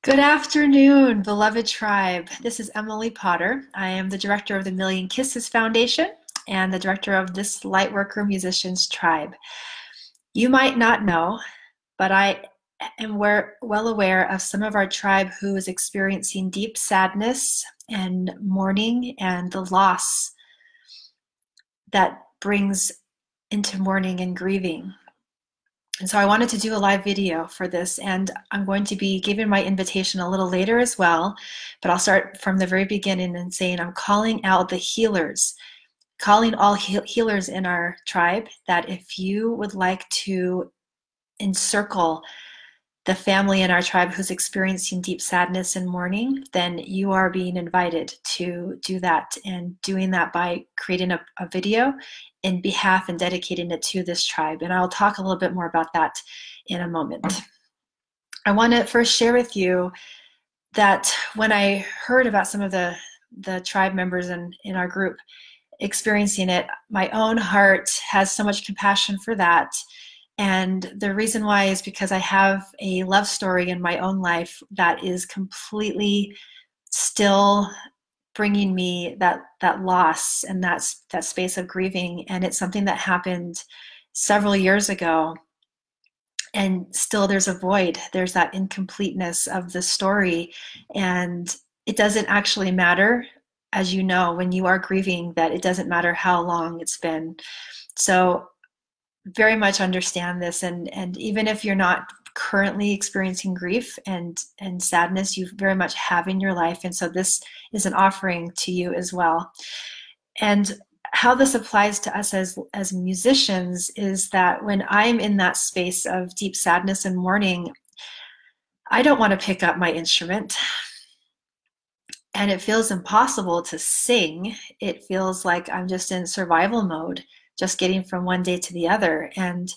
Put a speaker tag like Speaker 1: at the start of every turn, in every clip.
Speaker 1: Good afternoon, beloved tribe. This is Emily Potter. I am the director of the Million Kisses Foundation and the director of this Lightworker Musicians Tribe. You might not know, but I am well aware of some of our tribe who is experiencing deep sadness and mourning and the loss that brings into mourning and grieving. And so I wanted to do a live video for this, and I'm going to be giving my invitation a little later as well, but I'll start from the very beginning and saying I'm calling out the healers, calling all healers in our tribe, that if you would like to encircle the family in our tribe who's experiencing deep sadness and mourning, then you are being invited to do that, and doing that by creating a video in behalf and dedicating it to this tribe. And I'll talk a little bit more about that in a moment. I want to first share with you that when I heard about some of the tribe members in our group experiencing it, my own heart has so much compassion for that. And the reason why is because I have a love story in my own life that is completely still bringing me that loss and that space of grieving. And it's something that happened several years ago. And still there's a void. There's that incompleteness of the story. And it doesn't actually matter, as you know, when you are grieving, that it doesn't matter how long it's been. So very much understand this, and even if you're not currently experiencing grief and sadness, you very much have in your life, and so this is an offering to you as well. And how this applies to us as musicians is that when I'm in that space of deep sadness and mourning, I don't want to pick up my instrument, and it feels impossible to sing. It feels like I'm just in survival mode, just getting from one day to the other. And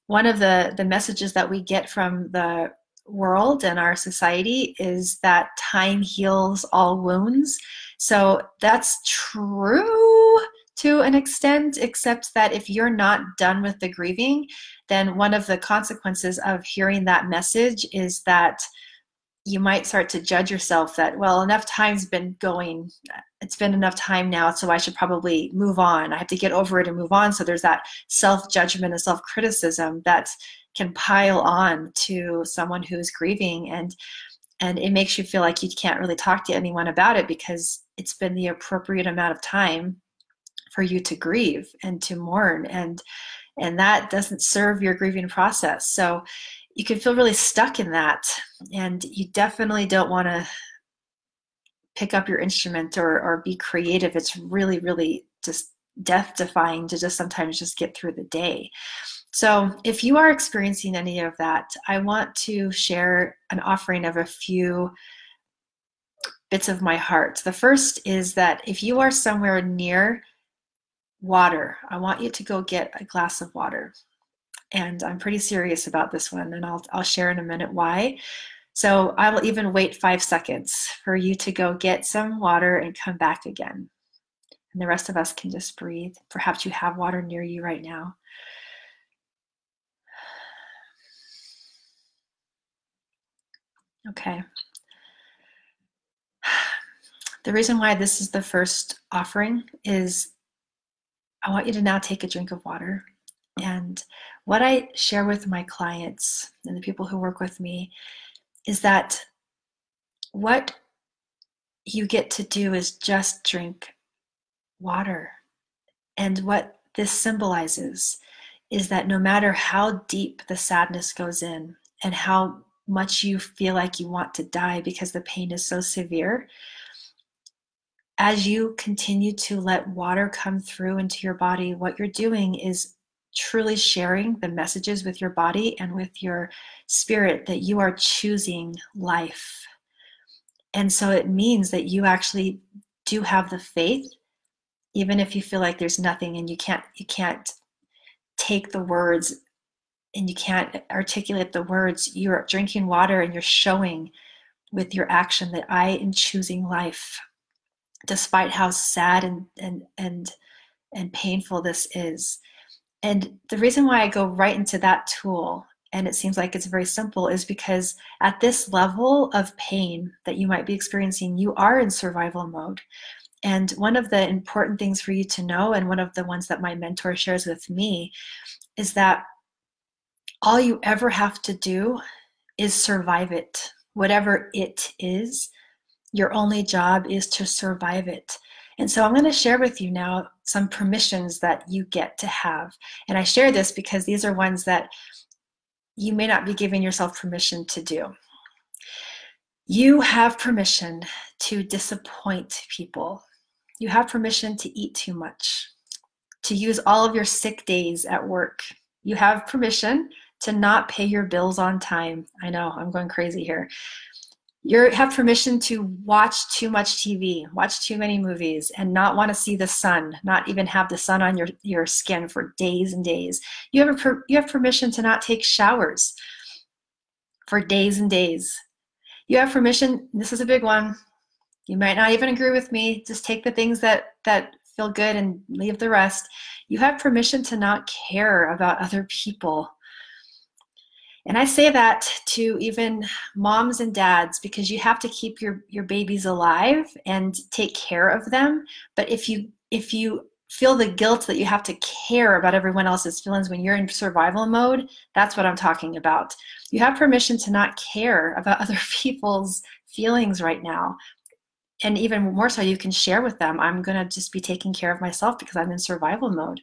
Speaker 1: one of the messages that we get from the world and our society is that time heals all wounds. So that's true to an extent, except that if you're not done with the grieving, then one of the consequences of hearing that message is that you might start to judge yourself that, well, enough time's been going. It's been enough time now, so I should probably move on. I have to get over it and move on. So there's that self-judgment and self-criticism that can pile on to someone who's grieving, and it makes you feel like you can't really talk to anyone about it because it's been the appropriate amount of time for you to grieve and to mourn, and that doesn't serve your grieving process. So you can feel really stuck in that, and you definitely don't want to pick up your instrument or be creative. It's really, really just death-defying to just sometimes just get through the day. So if you are experiencing any of that, I want to share an offering of a few bits of my heart. The first is that if you are somewhere near water, I want you to go get a glass of water. And I'm pretty serious about this one, and I'll share in a minute why. So I will even wait 5 seconds for you to go get some water and come back again. And the rest of us can just breathe. Perhaps you have water near you right now. Okay. The reason why this is the first offering is I want you to now take a drink of water. And what I share with my clients and the people who work with me is that what you get to do is just drink water. And what this symbolizes is that no matter how deep the sadness goes in and how much you feel like you want to die because the pain is so severe, as you continue to let water come through into your body, what you're doing is truly sharing the messages with your body and with your spirit that you are choosing life. And so it means that you actually do have the faith, even if you feel like there's nothing and you can't take the words and you can't articulate the words. You're drinking water and you're showing with your action that I am choosing life, despite how sad and painful this is. And the reason why I go right into that tool and it seems like it's very simple, is because at this level of pain that you might be experiencing, you are in survival mode. And one of the important things for you to know, and one of the ones that my mentor shares with me, is that all you ever have to do is survive it. Whatever it is, your only job is to survive it. And so I'm going to share with you now some permissions that you get to have. And I share this because these are ones that you may not be giving yourself permission to do. You have permission to disappoint people. You have permission to eat too much, to use all of your sick days at work. You have permission to not pay your bills on time. I know, I'm going crazy here. You have permission to watch too much TV, watch too many movies, and not want to see the sun, not even have the sun on your skin for days and days. You have permission to not take showers for days and days. You have permission, this is a big one, you might not even agree with me, just take the things that feel good and leave the rest. You have permission to not care about other people. And I say that to even moms and dads, because you have to keep your babies alive and take care of them. But if you feel the guilt that you have to care about everyone else's feelings when you're in survival mode, that's what I'm talking about. You have permission to not care about other people's feelings right now. And even more so, you can share with them, I'm going to just be taking care of myself because I'm in survival mode.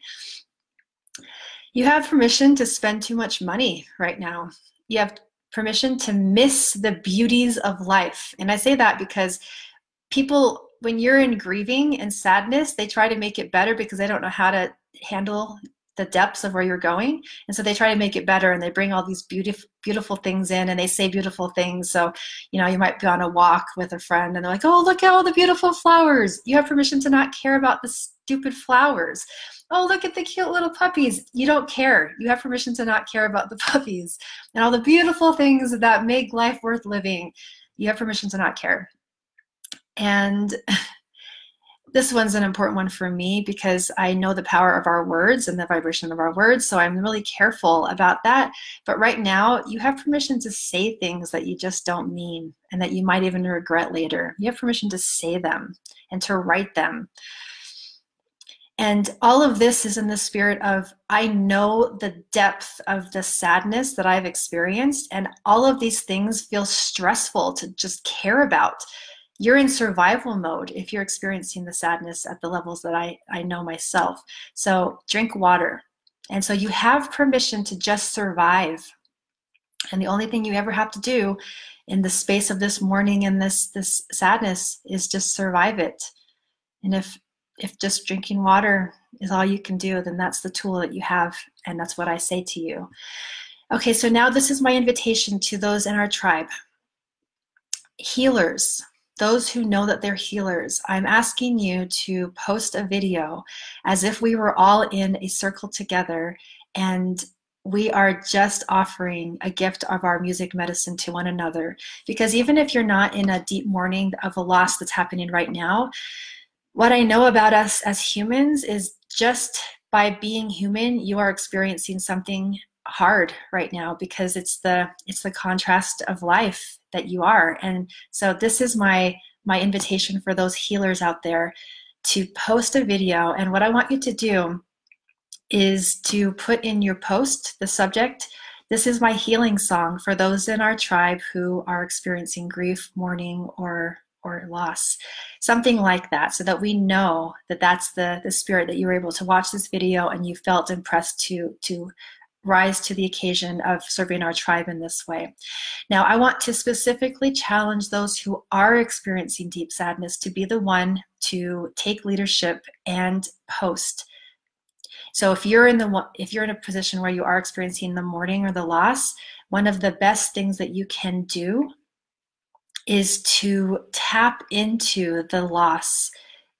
Speaker 1: You have permission to spend too much money right now. You have permission to miss the beauties of life. And I say that because people, when you're in grieving and sadness, they try to make it better because they don't know how to handle the depths of where you're going. And so they try to make it better, and they bring all these beautiful things in, and they say beautiful things. So, you know, you might be on a walk with a friend and they're like, oh, look at all the beautiful flowers. You have permission to not care about the stupid flowers. Oh, look at the cute little puppies. You don't care. You have permission to not care about the puppies and all the beautiful things that make life worth living. You have permission to not care. And this one's an important one for me because I know the power of our words and the vibration of our words, so I'm really careful about that. But right now, you have permission to say things that you just don't mean and that you might even regret later. You have permission to say them and to write them. And all of this is in the spirit of, I know the depth of the sadness that I've experienced, and all of these things feel stressful to just care about. You're in survival mode if you're experiencing the sadness at the levels that I know myself. So drink water. And so you have permission to just survive. And the only thing you ever have to do in the space of this mourning and this sadness is just survive it. And if just drinking water is all you can do, then that's the tool that you have, and that's what I say to you. Okay, so now this is my invitation to those in our tribe. Healers, those who know that they're healers, I'm asking you to post a video as if we were all in a circle together and we are just offering a gift of our music medicine to one another. Because even if you're not in a deep mourning of a loss that's happening right now, what I know about us as humans is just by being human, you are experiencing something hard right now because it's the contrast of life that you are. And so this is my invitation for those healers out there to post a video. And what I want you to do is to put in your post the subject, this is my healing song for those in our tribe who are experiencing grief, mourning, or loss, something like that, so that we know that that's the spirit that you were able to watch this video and you felt impressed to rise to the occasion of serving our tribe in this way. Now, I want to specifically challenge those who are experiencing deep sadness to be the one to take leadership and post. So if you're in a position where you are experiencing the mourning or the loss, one of the best things that you can do is to tap into the loss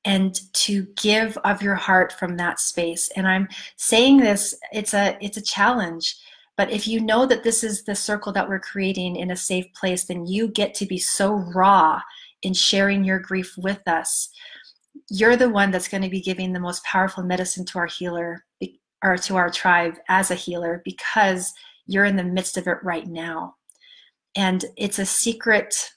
Speaker 1: and to give of your heart from that space. And I'm saying this, it's a challenge, but if you know that this is the circle that we're creating in a safe place, then you get to be so raw in sharing your grief with us. You're the one that's going to be giving the most powerful medicine to our healer, or to our tribe as a healer, because you're in the midst of it right now. And it's a secret.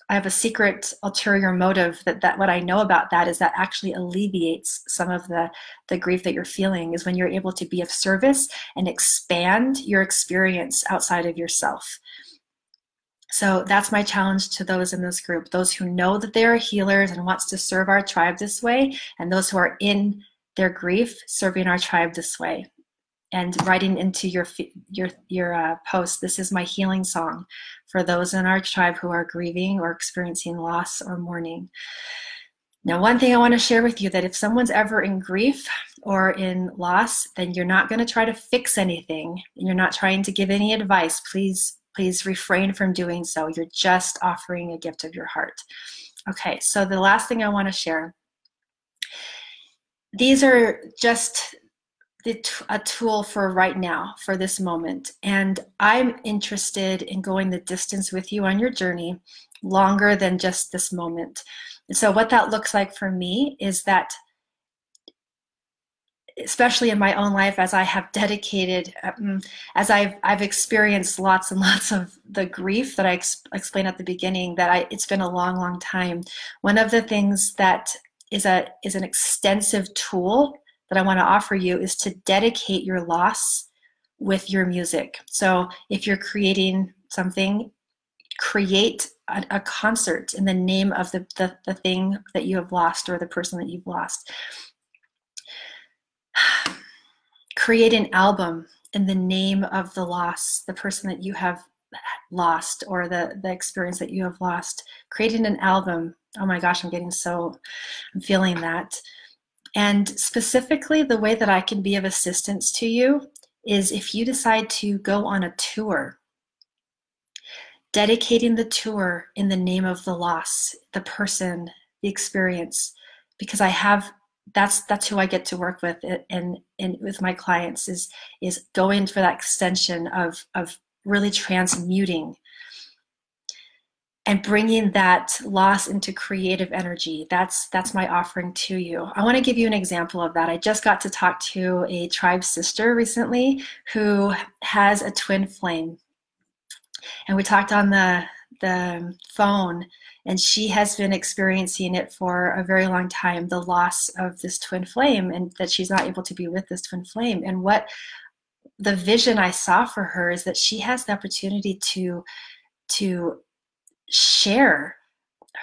Speaker 1: I have a secret ulterior motive that what I know about that is that actually alleviates some of the grief that you're feeling, is when you're able to be of service and expand your experience outside of yourself. So that's my challenge to those in this group, those who know that they are healers and wants to serve our tribe this way, and those who are in their grief serving our tribe this way. And writing into your post, this is my healing song for those in our tribe who are grieving or experiencing loss or mourning. Now, one thing I want to share with you, that if someone's ever in grief or in loss, then you're not going to try to fix anything. You're not trying to give any advice. Please refrain from doing so. You're just offering a gift of your heart. Okay, so the last thing I want to share, these are just a tool for right now, for this moment. And I'm interested in going the distance with you on your journey, longer than just this moment. And so what that looks like for me is that, especially in my own life, as I have dedicated, as I've experienced lots and lots of the grief that I explained at the beginning, that it's been a long, long time. One of the things that is an extensive tool that I want to offer you is to dedicate your loss with your music. So if you're creating something, create a concert in the name of the thing that you have lost, or the person that you've lost. Create an album in the name of the loss, the person that you have lost, or the experience that you have lost. Creating an album. Oh my gosh, I'm feeling that. And specifically, the way that I can be of assistance to you is if you decide to go on a tour, dedicating the tour in the name of the loss, the person, the experience, because that's who I get to work with, and with my clients, is going for that extension of really transmuting and bringing that loss into creative energy. That's my offering to you. I want to give you an example of that. I just got to talk to a tribe sister recently who has a twin flame, and we talked on the phone, and she has been experiencing it for a very long time, the loss of this twin flame, and that she's not able to be with this twin flame. And what the vision I saw for her is that she has the opportunity to share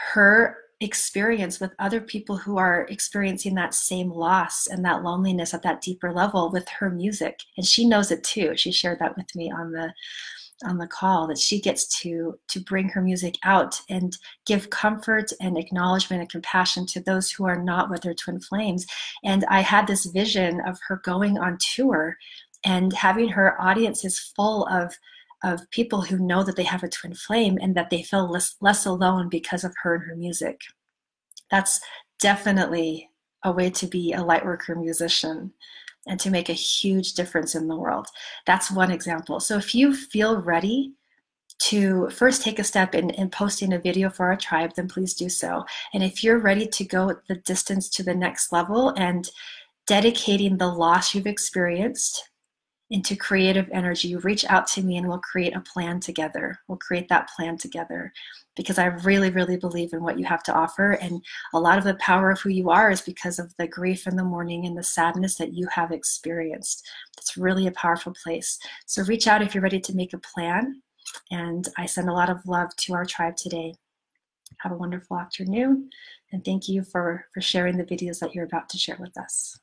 Speaker 1: her experience with other people who are experiencing that same loss and that loneliness at that deeper level with her music. And she knows it too. She shared that with me on the call, that she gets to bring her music out and give comfort and acknowledgement and compassion to those who are not with their twin flames. And I had this vision of her going on tour and having her audiences full of people who know that they have a twin flame, and that they feel less alone because of her and her music. That's definitely a way to be a lightworker musician and to make a huge difference in the world. That's one example. So if you feel ready to first take a step in posting a video for our tribe, then please do so. And if you're ready to go the distance to the next level and dedicating the loss you've experienced into creative energy, reach out to me and we'll create a plan together. We'll create that plan together, because I really, really believe in what you have to offer. And a lot of the power of who you are is because of the grief and the mourning and the sadness that you have experienced. It's really a powerful place. So reach out if you're ready to make a plan. And I send a lot of love to our tribe today. Have a wonderful afternoon. And thank you for sharing the videos that you're about to share with us.